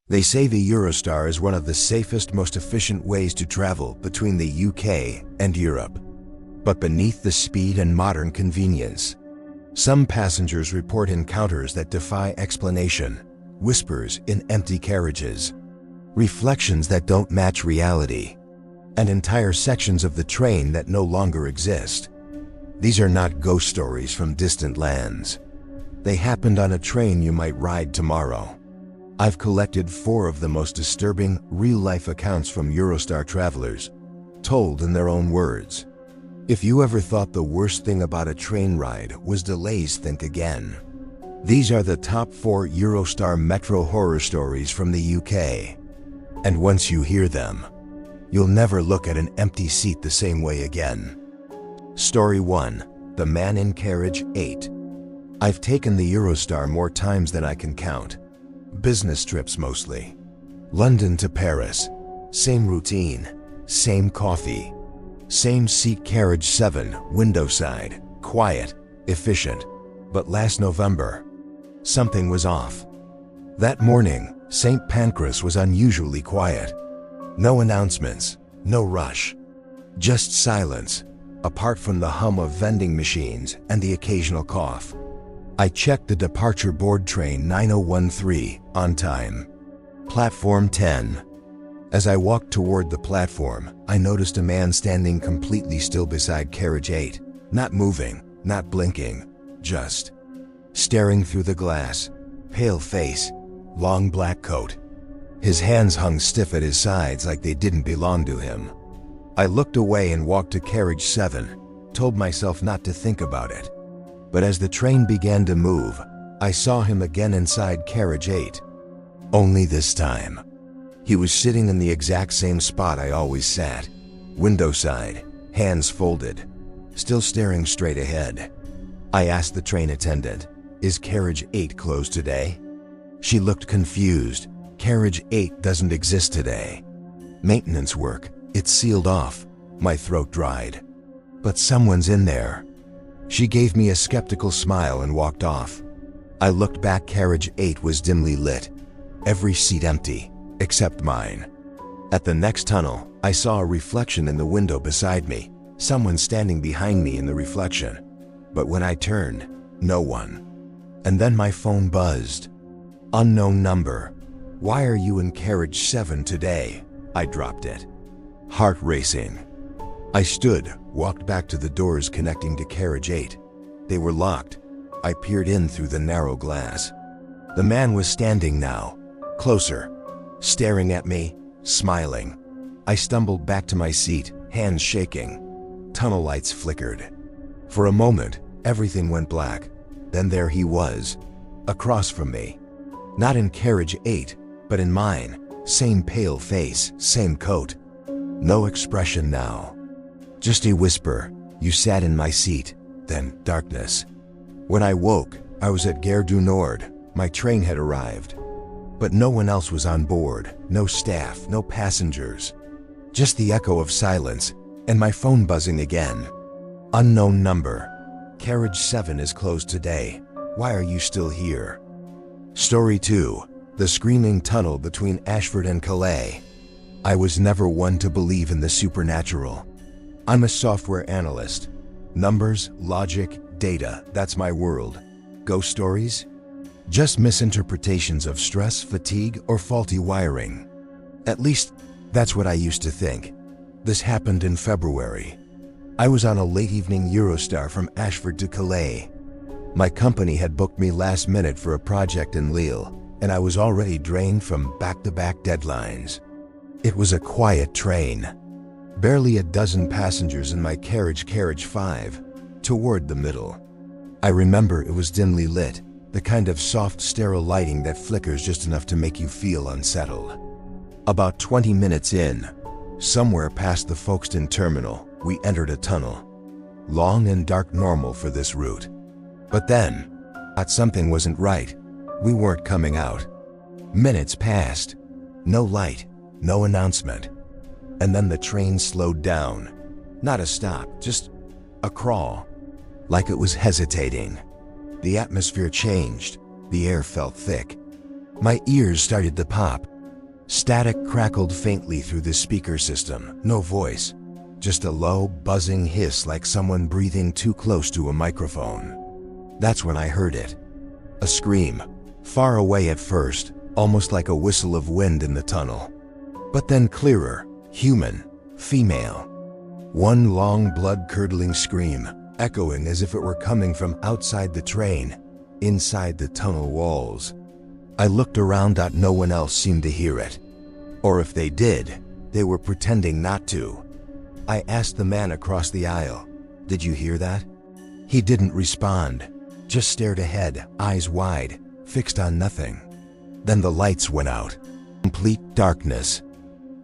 They say the Eurostar is one of the safest, most efficient ways to travel between the UK and Europe. But beneath the speed and modern convenience, some passengers report encounters that defy explanation, whispers in empty carriages, reflections that don't match reality, and entire sections of the train that no longer exist. These are not ghost stories from distant lands. They happened on a train you might ride tomorrow. I've collected 4 of the most disturbing, real-life accounts from Eurostar travelers, told in their own words. If you ever thought the worst thing about a train ride was delays, think again. These are the top 4 Eurostar Metro horror stories from the UK. And once you hear them, you'll never look at an empty seat the same way again. Story 1. The Man in Carriage 8. I've taken the Eurostar more times than I can count. Business trips mostly. London to Paris. Same routine. Same coffee. Same seat. Carriage 7, window side. Quiet. Efficient. But last November, something was off. That morning, St. Pancras was unusually quiet. No announcements. No rush. Just silence, apart from the hum of vending machines and the occasional cough. I checked the departure board. Train 9013, on time. Platform 10. As I walked toward the platform, I noticed a man standing completely still beside carriage 8, not moving, not blinking, just staring through the glass. Pale face, long black coat. His hands hung stiff at his sides like they didn't belong to him. I looked away and walked to carriage 7, told myself not to think about it. But as the train began to move, I saw him again inside carriage 8. Only this time, he was sitting in the exact same spot I always sat, window side, hands folded, still staring straight ahead. I asked the train attendant, "Is carriage 8 closed today?" She looked confused. "Carriage 8 doesn't exist today. Maintenance work, it's sealed off." My throat dried. "But someone's in there." She gave me a skeptical smile and walked off. I looked back. Carriage 8 was dimly lit. Every seat empty, except mine. At the next tunnel, I saw a reflection in the window beside me, someone standing behind me in the reflection. But when I turned, no one. And then my phone buzzed. Unknown number. "Why are you in carriage 7 today?" I dropped it. Heart racing. I stood, walked back to the doors connecting to carriage 8. They were locked. I peered in through the narrow glass. The man was standing now, closer, staring at me, smiling. I stumbled back to my seat, hands shaking. Tunnel lights flickered. For a moment, everything went black. Then there he was, across from me. Not in carriage 8, but in mine. Same pale face, same coat. No expression now. Just a whisper, "You sat in my seat." Then darkness. When I woke, I was at Gare du Nord. My train had arrived. But no one else was on board. No staff, no passengers. Just the echo of silence, and my phone buzzing again. Unknown number. "Carriage 7 is closed today. Why are you still here?" Story 2. The Screaming Tunnel between Ashford and Calais. I was never one to believe in the supernatural. I'm a software analyst. Numbers, logic, data, that's my world. Ghost stories? Just misinterpretations of stress, fatigue, or faulty wiring. At least, that's what I used to think. This happened in February. I was on a late evening Eurostar from Ashford to Calais. My company had booked me last minute for a project in Lille, and I was already drained from back-to-back deadlines. It was a quiet train. Barely a dozen passengers in my carriage 5, toward the middle. I remember it was dimly lit, the kind of soft, sterile lighting that flickers just enough to make you feel unsettled. About 20 minutes in, somewhere past the Folkestone terminal, we entered a tunnel. Long and dark, normal for this route. But then, thought something wasn't right. We weren't coming out. Minutes passed. No light, no announcement. And then the train slowed down. Not a stop, just a crawl. Like it was hesitating. The atmosphere changed. The air felt thick. My ears started to pop. Static crackled faintly through the speaker system, no voice, just a low, buzzing hiss like someone breathing too close to a microphone. That's when I heard it. A scream, far away at first, almost like a whistle of wind in the tunnel. But then clearer, human, female. One long, blood-curdling scream, echoing as if it were coming from outside the train, inside the tunnel walls. I looked around, no one else seemed to hear it. Or if they did, they were pretending not to. I asked the man across the aisle, "Did you hear that?" He didn't respond, just stared ahead, eyes wide, fixed on nothing. Then the lights went out. Complete darkness.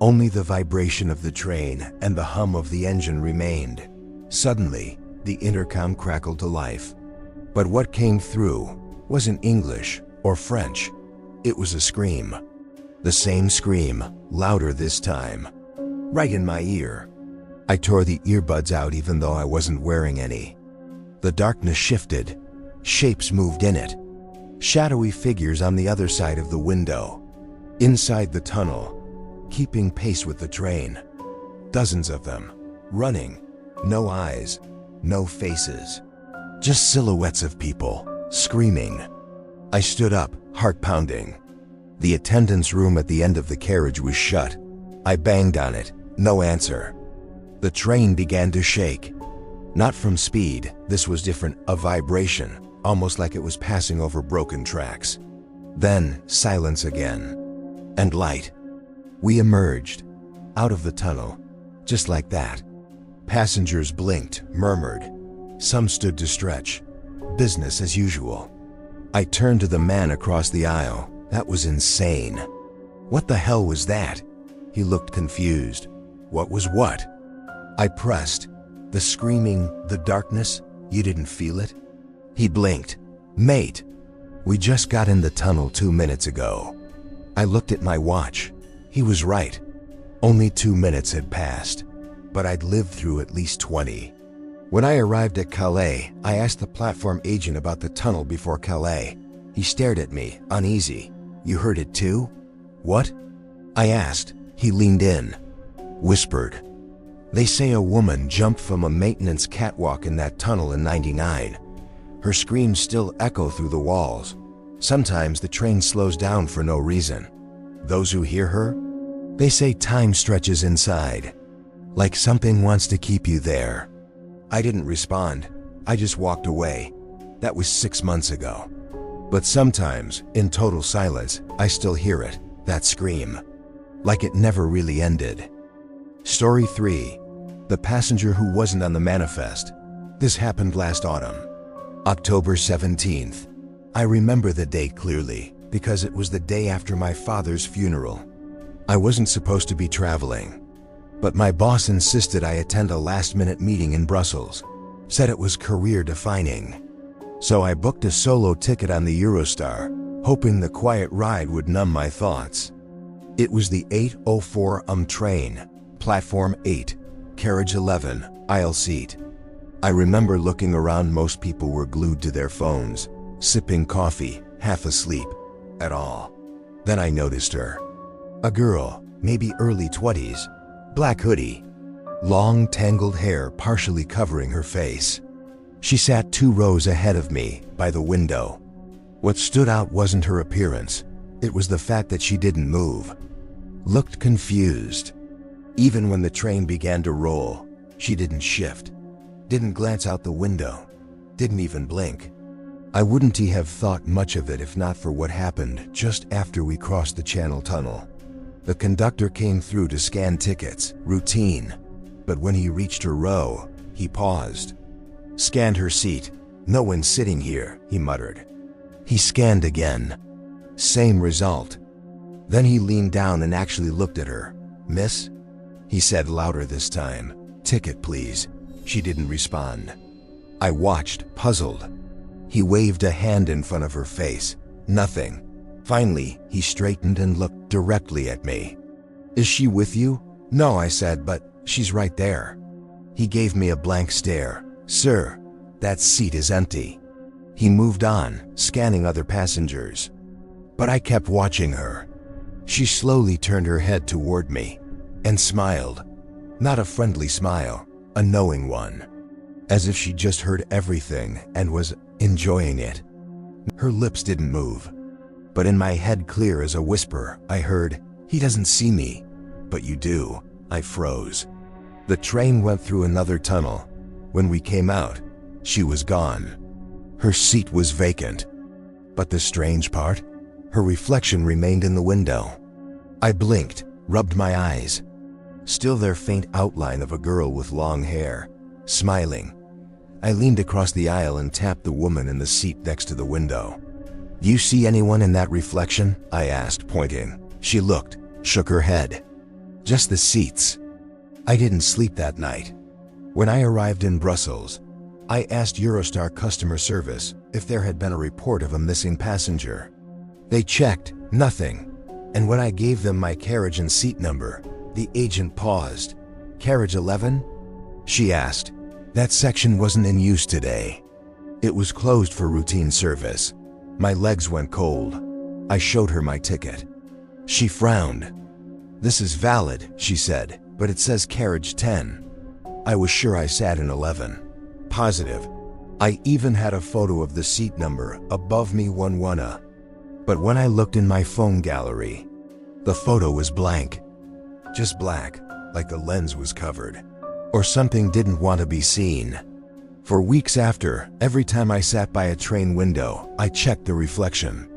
Only the vibration of the train and the hum of the engine remained. Suddenly, the intercom crackled to life. But what came through wasn't English or French. It was a scream. The same scream, louder this time. Right in my ear. I tore the earbuds out even though I wasn't wearing any. The darkness shifted. Shapes moved in it. Shadowy figures on the other side of the window. Inside the tunnel, keeping pace with the train. Dozens of them, running. No eyes, no faces. Just silhouettes of people, screaming. I stood up, heart pounding. The attendance room at the end of the carriage was shut. I banged on it, no answer. The train began to shake. Not from speed, this was different, a vibration, almost like it was passing over broken tracks. Then, silence again. And light. We emerged, out of the tunnel, just like that. Passengers blinked, murmured. Some stood to stretch. Business as usual. I turned to the man across the aisle. That was insane. What the hell was that? He looked confused. What was what? I pressed. The screaming, the darkness, you didn't feel it? He blinked. Mate, we just got in the tunnel 2 minutes ago. I looked at my watch. He was right. Only 2 minutes had passed, but I'd lived through at least 20. When I arrived at Calais, I asked the platform agent about the tunnel before Calais. He stared at me, uneasy. You heard it too? What? I asked. He leaned in. Whispered. They say a woman jumped from a maintenance catwalk in that tunnel in '99. Her screams still echo through the walls. Sometimes the train slows down for no reason. Those who hear her? They say time stretches inside. Like something wants to keep you there. I didn't respond. I just walked away. That was 6 months ago. But sometimes, in total silence, I still hear it, that scream. Like it never really ended. Story 3. The passenger who wasn't on the manifest. This happened last autumn. October 17th. I remember the date clearly, because it was the day after my father's funeral. I wasn't supposed to be traveling. But my boss insisted I attend a last-minute meeting in Brussels. Said it was career-defining. So I booked a solo ticket on the Eurostar, hoping the quiet ride would numb my thoughts. It was the 8:04 train, Platform 8, Carriage 11, aisle seat. I remember looking around. Most people were glued to their phones, sipping coffee, half asleep, at all. Then I noticed her. A girl, maybe early 20s, black hoodie, long tangled hair partially covering her face. She sat 2 rows ahead of me, by the window. What stood out wasn't her appearance, it was the fact that she didn't move. Looked confused. Even when the train began to roll, she didn't shift, didn't glance out the window, didn't even blink. I wouldn't have thought much of it if not for what happened just after we crossed the Channel Tunnel. The conductor came through to scan tickets, routine. But when he reached her row, he paused. Scanned her seat. No one sitting here, he muttered. He scanned again. Same result. Then he leaned down and actually looked at her. Miss? He said louder this time. Ticket, please. She didn't respond. I watched, puzzled. He waved a hand in front of her face. Nothing. Finally, he straightened and looked directly at me. Is she with you? No, I said, but she's right there. He gave me a blank stare. Sir, that seat is empty. He moved on, scanning other passengers. But I kept watching her. She slowly turned her head toward me and smiled. Not a friendly smile, a knowing one. As if she just heard everything and was enjoying it. Her lips didn't move. But in my head, clear as a whisper, I heard, "He doesn't see me." "But you do." I froze. The train went through another tunnel. When we came out, she was gone. Her seat was vacant. But the strange part? Her reflection remained in the window. I blinked, rubbed my eyes. Still their faint outline of a girl with long hair, smiling. I leaned across the aisle and tapped the woman in the seat next to the window. "Do you see anyone in that reflection?" I asked, pointing. She looked, shook her head. "Just the seats." I didn't sleep that night. When I arrived in Brussels, I asked Eurostar customer service if there had been a report of a missing passenger. They checked, nothing. And when I gave them my carriage and seat number, the agent paused. "Carriage 11? She asked. "That section wasn't in use today. It was closed for routine service." My legs went cold. I showed her my ticket. She frowned. "This is valid," she said, "but it says carriage 10. I was sure I sat in 11. Positive. I even had a photo of the seat number above me, 11. But when I looked in my phone gallery, the photo was blank. Just black, like the lens was covered. Or something didn't want to be seen. For weeks after, every time I sat by a train window, I checked the reflection.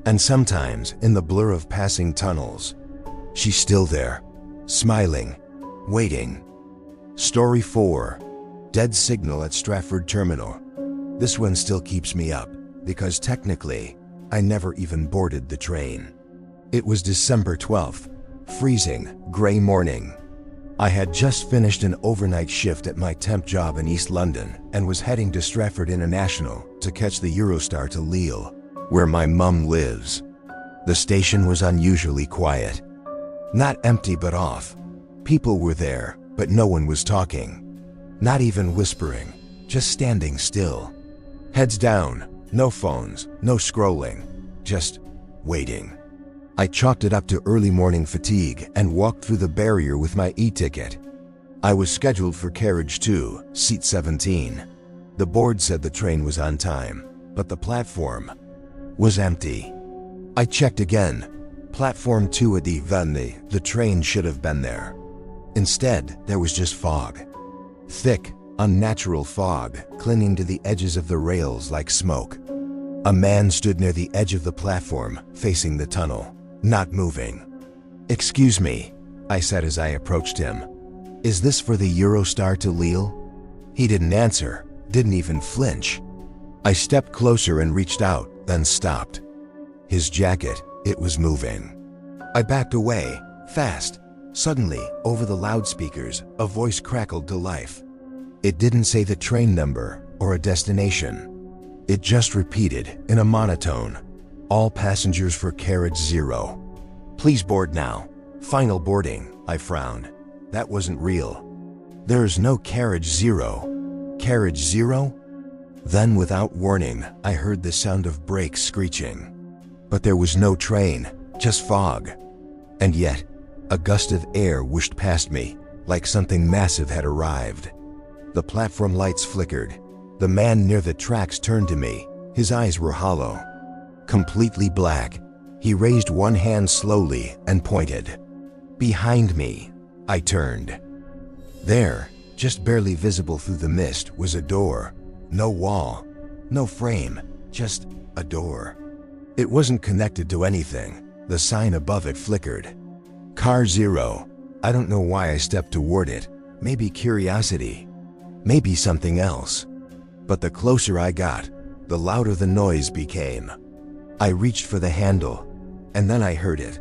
And sometimes, in the blur of passing tunnels, she's still there, smiling, waiting. Story 4. Dead signal at Stratford Terminal. This one still keeps me up, because technically, I never even boarded the train. It was December 12th, freezing, gray morning. I had just finished an overnight shift at my temp job in East London and was heading to Stratford International to catch the Eurostar to Lille, where my mum lives. The station was unusually quiet. Not empty but off. People were there, but no one was talking. Not even whispering, just standing still. Heads down, no phones, no scrolling, just waiting. I chalked it up to early morning fatigue and walked through the barrier with my e-ticket. I was scheduled for carriage 2, seat 17. The board said the train was on time, but the platform was empty. I checked again. Platform 2 at the train should have been there. Instead, there was just fog. Thick, unnatural fog clinging to the edges of the rails like smoke. A man stood near the edge of the platform, facing the tunnel, not moving. "Excuse me," I said as I approached him. "Is this for the Eurostar to Lille?" He didn't answer, didn't even flinch. I stepped closer and reached out, then stopped. His jacket, it was moving. I backed away, fast. Suddenly, over the loudspeakers, a voice crackled to life. It didn't say the train number or a destination. It just repeated in a monotone, "All passengers for carriage 0. Please board now. Final boarding." I frowned. That wasn't real. There's no carriage 0. Carriage 0? Then without warning, I heard the sound of brakes screeching. But there was no train, just fog. And yet, a gust of air whooshed past me, like something massive had arrived. The platform lights flickered. The man near the tracks turned to me. His eyes were hollow, completely black. He raised one hand slowly and pointed. Behind me. I turned. There, just barely visible through the mist, was a door. No wall, no frame, just a door. It wasn't connected to anything. The sign above it flickered. Car 0. I don't know why I stepped toward it. Maybe curiosity. Maybe something else. But the closer I got, the louder the noise became. I reached for the handle, and then I heard it.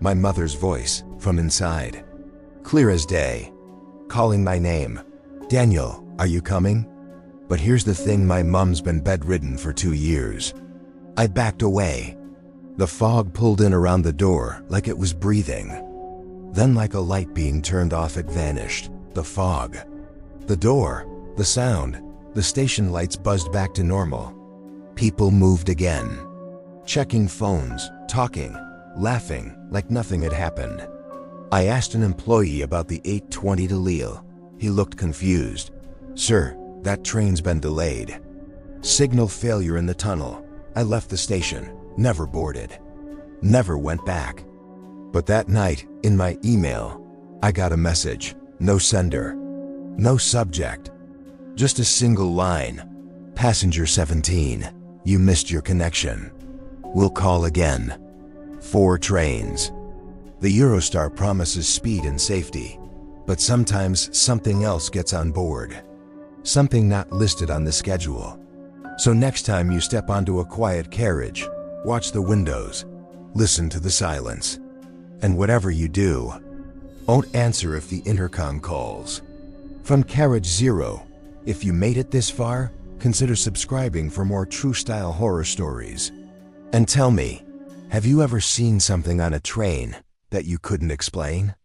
My mother's voice, from inside. Clear as day. Calling my name. "Daniel, are you coming?" But here's the thing, my mum's been bedridden for 2 years. I backed away. The fog pulled in around the door like it was breathing. Then like a light being turned off, it vanished. The fog. The door. The sound. The station lights buzzed back to normal. People moved again. Checking phones, talking. laughing like nothing had happened. I asked an employee about the 8:20 to Lille. He looked confused. "Sir, that train's been delayed. Signal failure in the tunnel. I left the station, never boarded. Never went back." But that night, in my email, I got a message. No sender. No subject. Just a single line. "Passenger 17, you missed your connection. We'll call again." 4 trains. The Eurostar promises speed and safety, but sometimes something else gets on board. Something not listed on the schedule. So next time you step onto a quiet carriage, watch the windows, listen to the silence. And whatever you do, don't answer if the intercom calls. From Carriage Zero, if you made it this far, consider subscribing for more true-style horror stories. And tell me, have you ever seen something on a train that you couldn't explain?